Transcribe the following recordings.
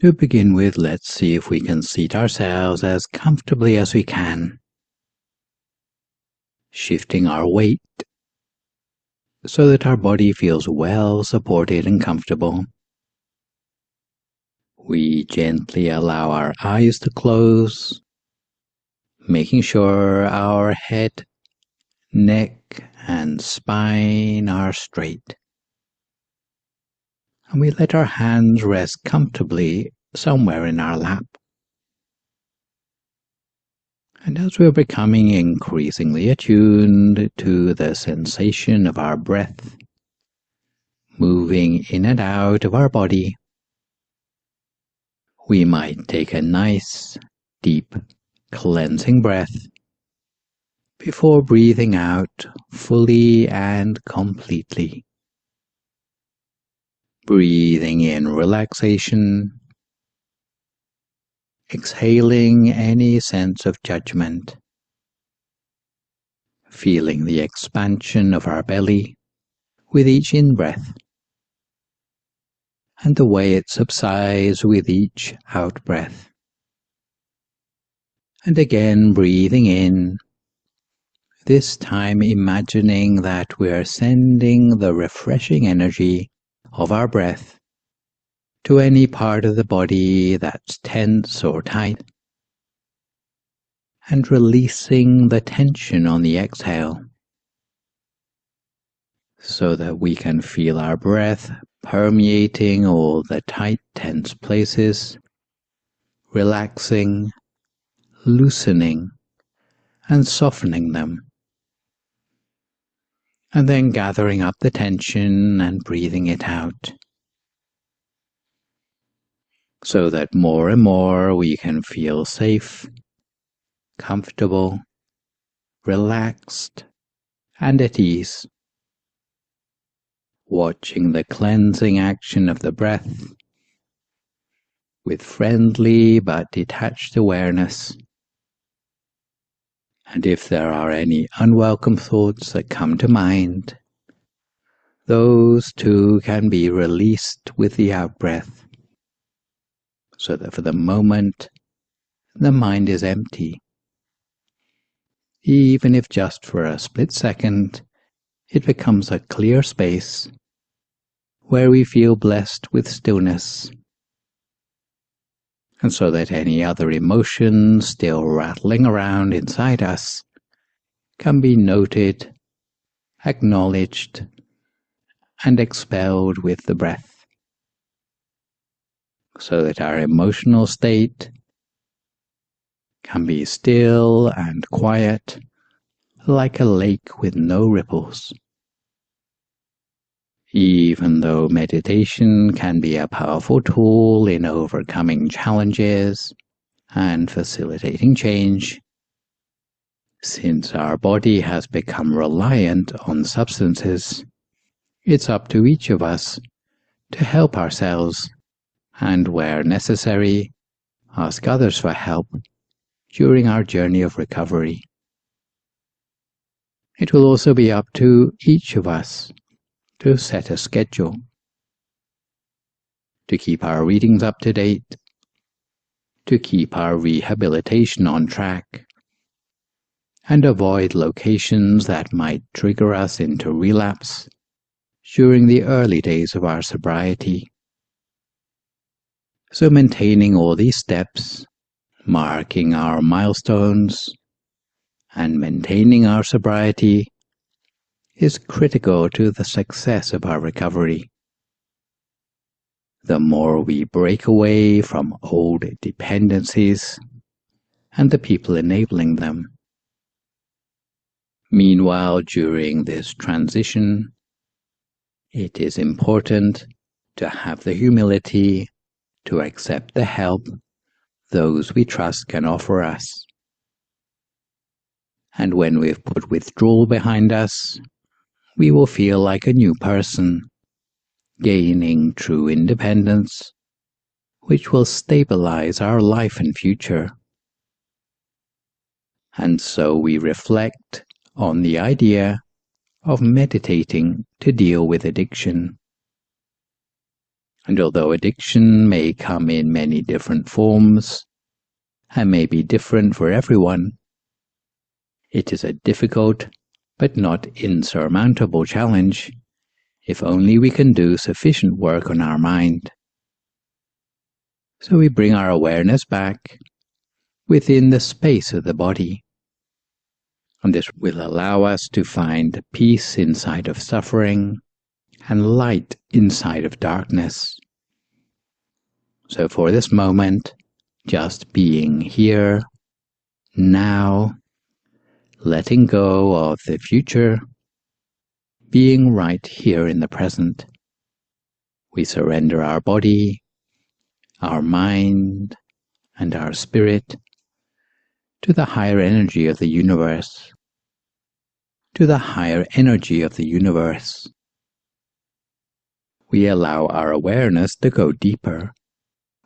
To begin with, let's see if we can seat ourselves as comfortably as we can, shifting our weight so that our body feels well supported and comfortable. We gently allow our eyes to close, making sure our head, neck, and spine are straight. And we let our hands rest comfortably somewhere in our lap. And as we're becoming increasingly attuned to the sensation of our breath, moving in and out of our body, we might take a nice, deep, cleansing breath before breathing out fully and completely. Breathing in relaxation, exhaling any sense of judgment, feeling the expansion of our belly with each in-breath, and the way it subsides with each out-breath. And again breathing in, this time imagining that we're sending the refreshing energy of our breath to any part of the body that's tense or tight, and releasing the tension on the exhale so that we can feel our breath permeating all the tight, tense places, relaxing, loosening, and softening them, and then gathering up the tension and breathing it out, so that more and more we can feel safe, comfortable, relaxed, and at ease, watching the cleansing action of the breath with friendly but detached awareness. And if there are any unwelcome thoughts that come to mind, those too can be released with the out-breath, so that for the moment the mind is empty. Even if just for a split second, it becomes a clear space where we feel blessed with stillness, and so that any other emotions still rattling around inside us can be noted, acknowledged, and expelled with the breath, so that our emotional state can be still and quiet, like a lake with no ripples. Even though meditation can be a powerful tool in overcoming challenges and facilitating change, since our body has become reliant on substances, it's up to each of us to help ourselves, and where necessary, ask others for help during our journey of recovery. It will also be up to each of us to set a schedule, to keep our readings up to date, to keep our rehabilitation on track, and avoid locations that might trigger us into relapse during the early days of our sobriety. So maintaining all these steps, marking our milestones, and maintaining our sobriety is critical to the success of our recovery. The more we break away from old dependencies and the people enabling them. Meanwhile, during this transition, it is important to have the humility to accept the help those we trust can offer us. And when we've put withdrawal behind us, we will feel like a new person, gaining true independence, which will stabilize our life and future. And so we reflect on the idea of meditating to deal with addiction. And although addiction may come in many different forms and may be different for everyone, it is a difficult but not insurmountable challenge if only we can do sufficient work on our mind. So we bring our awareness back within the space of the body, and this will allow us to find peace inside of suffering and light inside of darkness. So for this moment, just being here, now, letting go of the future, being right here in the present. We surrender our body, our mind, and our spirit to the higher energy of the universe. To the higher energy of the universe. We allow our awareness to go deeper,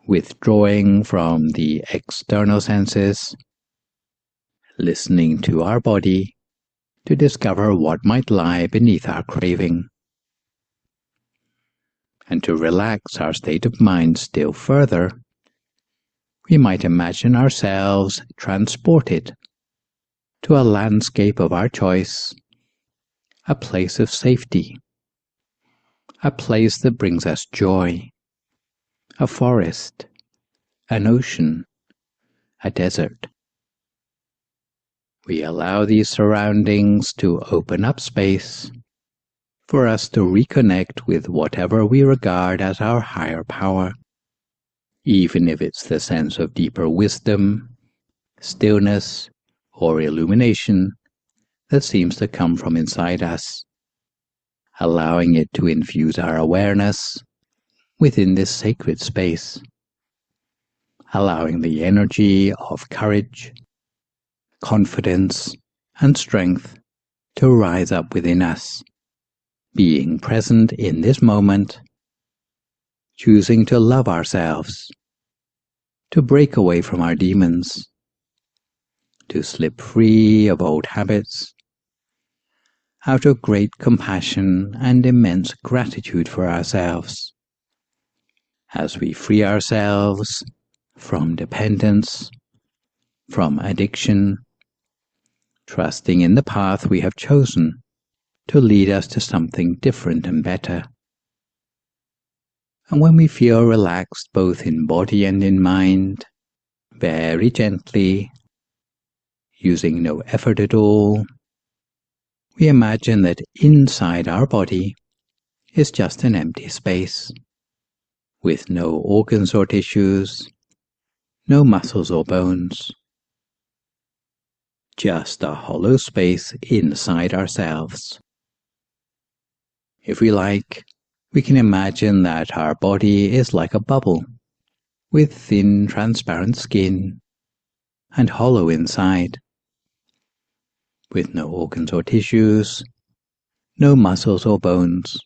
withdrawing from the external senses, listening to our body to discover what might lie beneath our craving, and to relax our state of mind still further. We might imagine ourselves transported to a landscape of our choice, a place of safety, a place that brings us joy, a forest, an ocean, a desert. We allow these surroundings to open up space for us to reconnect with whatever we regard as our higher power, even if it's the sense of deeper wisdom, stillness, or illumination that seems to come from inside us, allowing it to infuse our awareness within this sacred space, allowing the energy of courage, confidence, and strength to rise up within us, being present in this moment, choosing to love ourselves, to break away from our demons, to slip free of old habits, out of great compassion and immense gratitude for ourselves, as we free ourselves from dependence, from addiction, trusting in the path we have chosen to lead us to something different and better. And when we feel relaxed both in body and in mind, very gently, using no effort at all, we imagine that inside our body is just an empty space, with no organs or tissues, no muscles or bones. Just a hollow space inside ourselves. If we like, we can imagine that our body is like a bubble, with thin transparent skin, and hollow inside, with no organs or tissues, no muscles or bones.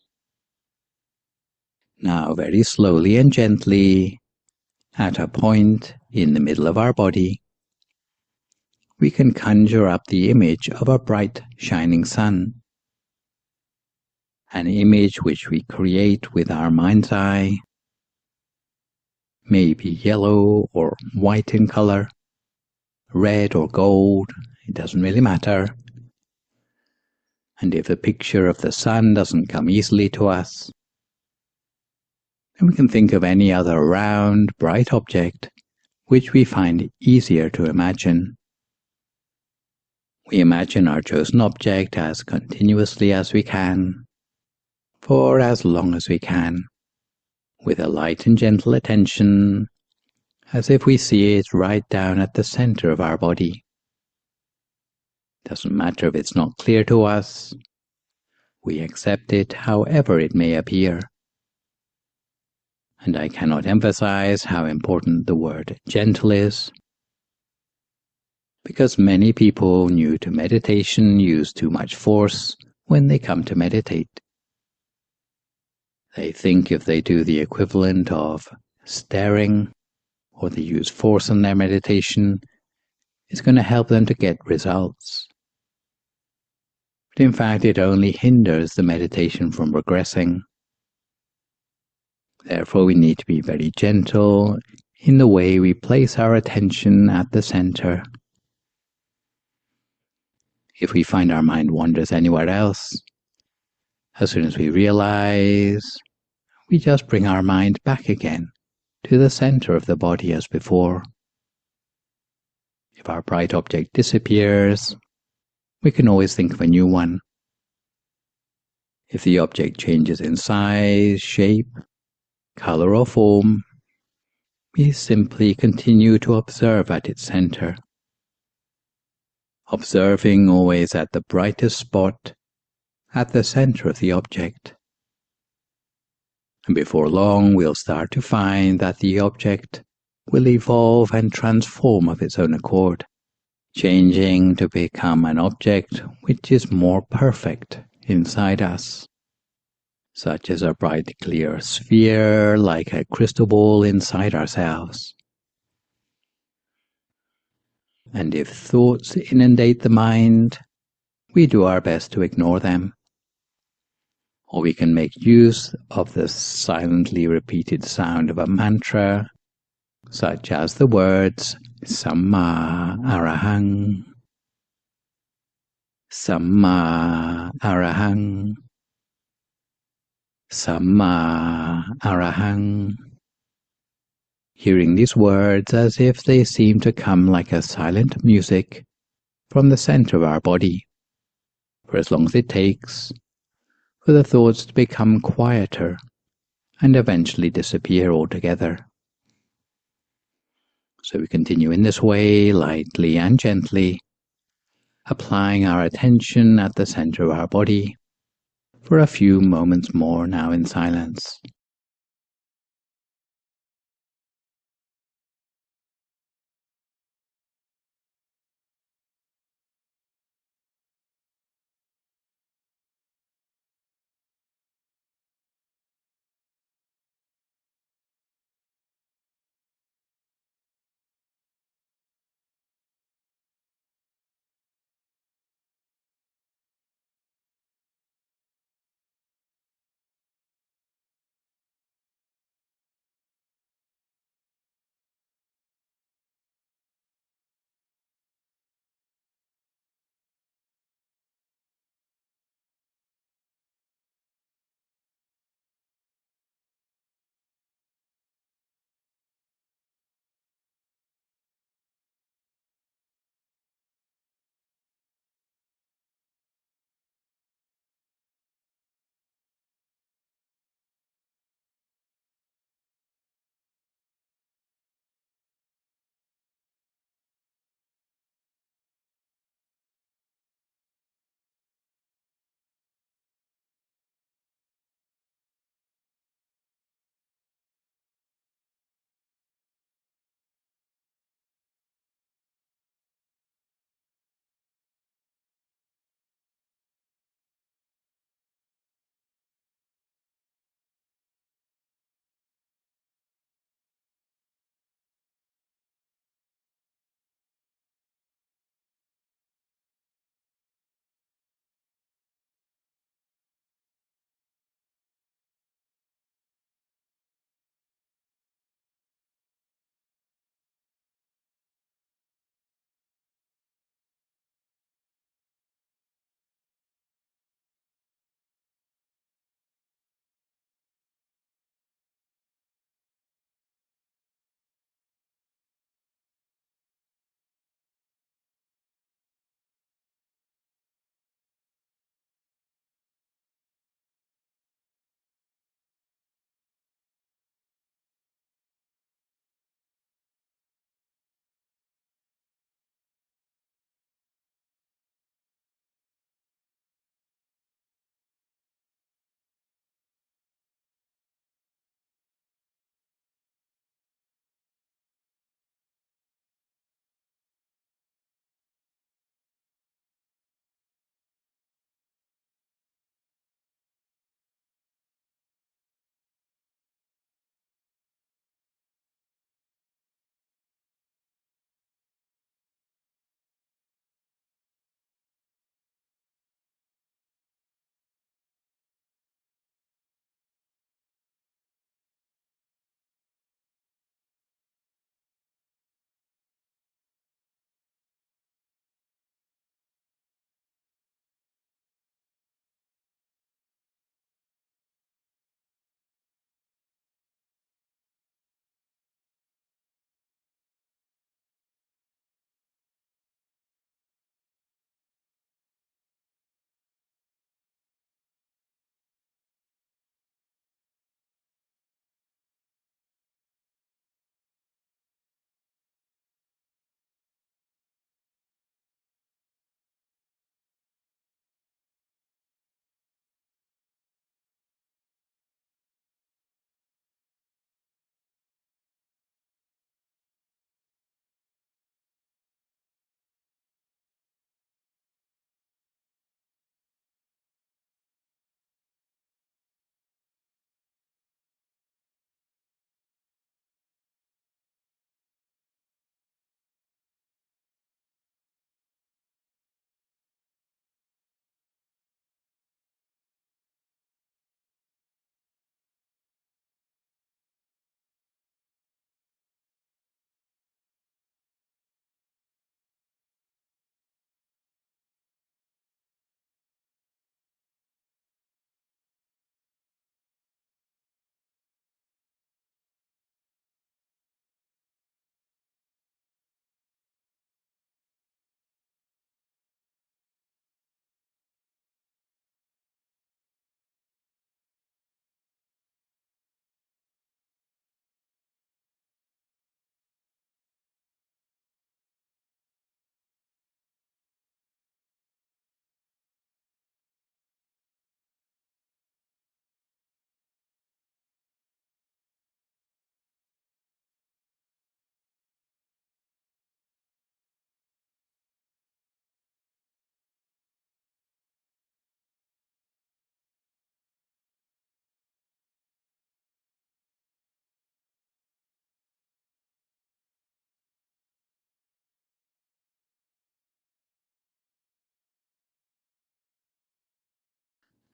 Now very slowly and gently, at a point in the middle of our body, we can conjure up the image of a bright, shining sun, an image which we create with our mind's eye, maybe yellow or white in color, red or gold, it doesn't really matter. And if a picture of the sun doesn't come easily to us, then we can think of any other round, bright object which we find easier to imagine. We imagine our chosen object as continuously as we can, for as long as we can, with a light and gentle attention, as if we see it right down at the center of our body. Doesn't matter if it's not clear to us, we accept it however it may appear. And I cannot emphasize how important the word gentle is, because many people new to meditation use too much force when they come to meditate. They think if they do the equivalent of staring, or they use force in their meditation, it's going to help them to get results. But in fact, it only hinders the meditation from progressing. Therefore, we need to be very gentle in the way we place our attention at the center. If we find our mind wanders anywhere else, as soon as we realize, we just bring our mind back again to the center of the body as before. If our bright object disappears, we can always think of a new one. If the object changes in size, shape, color, or form, we simply continue to observe at its center, observing always at the brightest spot at the center of the object. And before long, we'll start to find that the object will evolve and transform of its own accord, changing to become an object which is more perfect inside us, such as a bright clear sphere like a crystal ball inside ourselves. And if thoughts inundate the mind, we do our best to ignore them. Or we can make use of the silently repeated sound of a mantra, such as the words Samma Arahang, Samma Arahang, Samma Arahang. Hearing these words as if they seem to come like a silent music from the center of our body, for as long as it takes for the thoughts to become quieter and eventually disappear altogether. So we continue in this way, lightly and gently, applying our attention at the center of our body for a few moments more now in silence.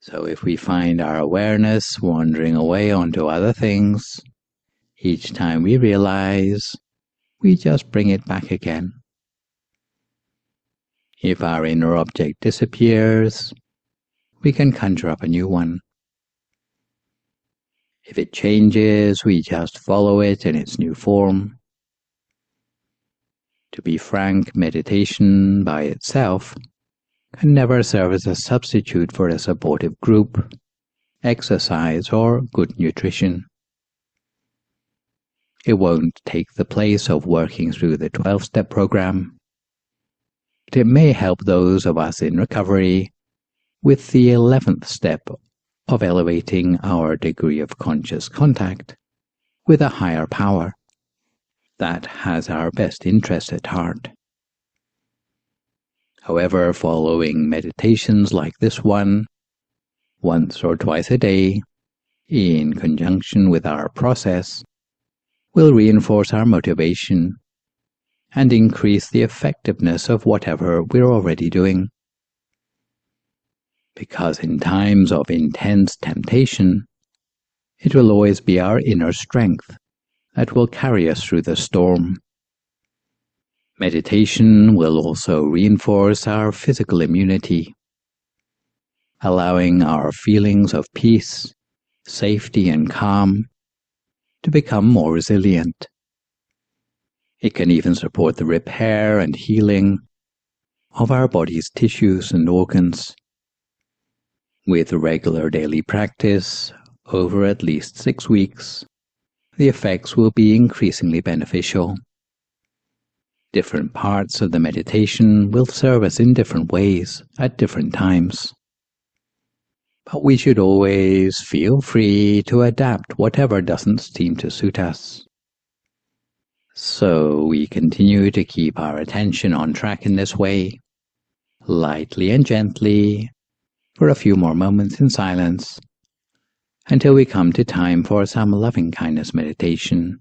So if we find our awareness wandering away onto other things, each time we realize, we just bring it back again. If our inner object disappears, we can conjure up a new one. If it changes, we just follow it in its new form. To be frank, meditation by itself can never serve as a substitute for a supportive group, exercise, or good nutrition. It won't take the place of working through the 12-step program. But it may help those of us in recovery with the 11th step of elevating our degree of conscious contact with a higher power that has our best interest at heart. However, following meditations like this one, once or twice a day, in conjunction with our process, will reinforce our motivation and increase the effectiveness of whatever we're already doing. Because in times of intense temptation, it will always be our inner strength that will carry us through the storm. Meditation will also reinforce our physical immunity, allowing our feelings of peace, safety, and calm to become more resilient. It can even support the repair and healing of our body's tissues and organs. With regular daily practice, over at least 6 weeks, the effects will be increasingly beneficial. Different parts of the meditation will serve us in different ways at different times. But we should always feel free to adapt whatever doesn't seem to suit us. So we continue to keep our attention on track in this way, lightly and gently, for a few more moments in silence, until we come to time for some loving-kindness meditation.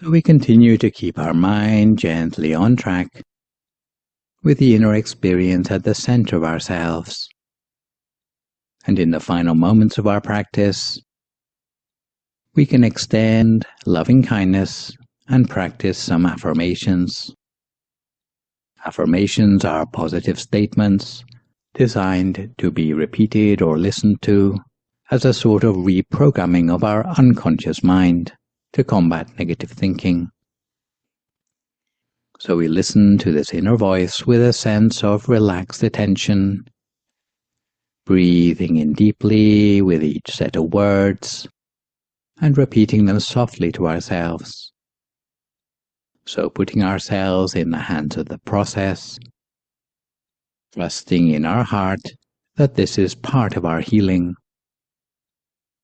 So we continue to keep our mind gently on track, with the inner experience at the center of ourselves. And in the final moments of our practice, we can extend loving kindness and practice some affirmations. Affirmations are positive statements designed to be repeated or listened to as a sort of reprogramming of our unconscious mind to combat negative thinking. So we listen to this inner voice with a sense of relaxed attention, breathing in deeply with each set of words and repeating them softly to ourselves. So putting ourselves in the hands of the process, trusting in our heart that this is part of our healing,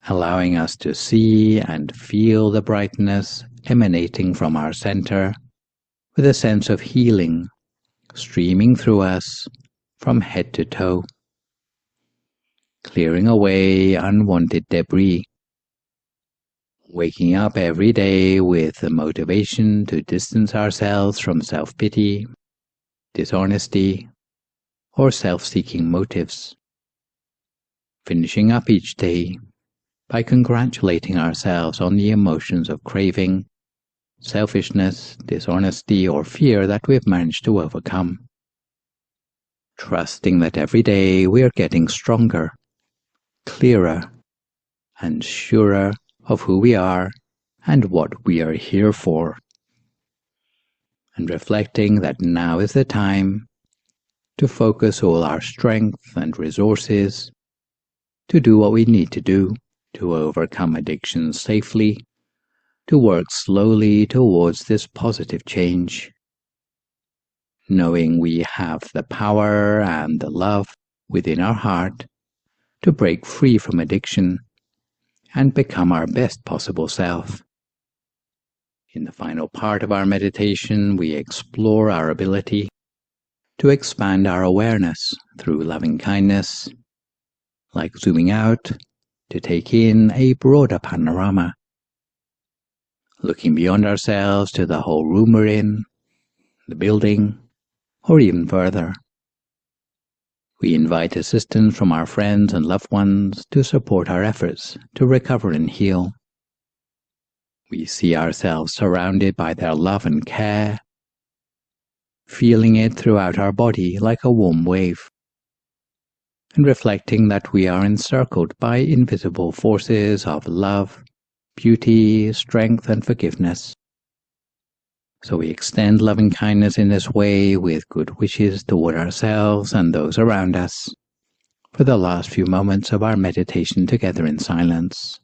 allowing us to see and feel the brightness emanating from our center with a sense of healing streaming through us from head to toe, clearing away unwanted debris. Waking up every day with the motivation to distance ourselves from self-pity, dishonesty, or self-seeking motives. Finishing up each day by congratulating ourselves on the emotions of craving, selfishness, dishonesty, or fear that we've managed to overcome. Trusting that every day we are getting stronger, clearer, and surer of who we are and what we are here for. And reflecting that now is the time to focus all our strength and resources to do what we need to do to overcome addictions safely, to work slowly towards this positive change, knowing we have the power and the love within our heart to break free from addiction and become our best possible self. In the final part of our meditation, we explore our ability to expand our awareness through loving kindness, like zooming out to take in a broader panorama, looking beyond ourselves to the whole room we're in, the building, or even further. We invite assistance from our friends and loved ones to support our efforts to recover and heal. We see ourselves surrounded by their love and care, feeling it throughout our body like a warm wave, and reflecting that we are encircled by invisible forces of love, beauty, strength, and forgiveness. So we extend loving kindness in this way with good wishes toward ourselves and those around us for the last few moments of our meditation together in silence.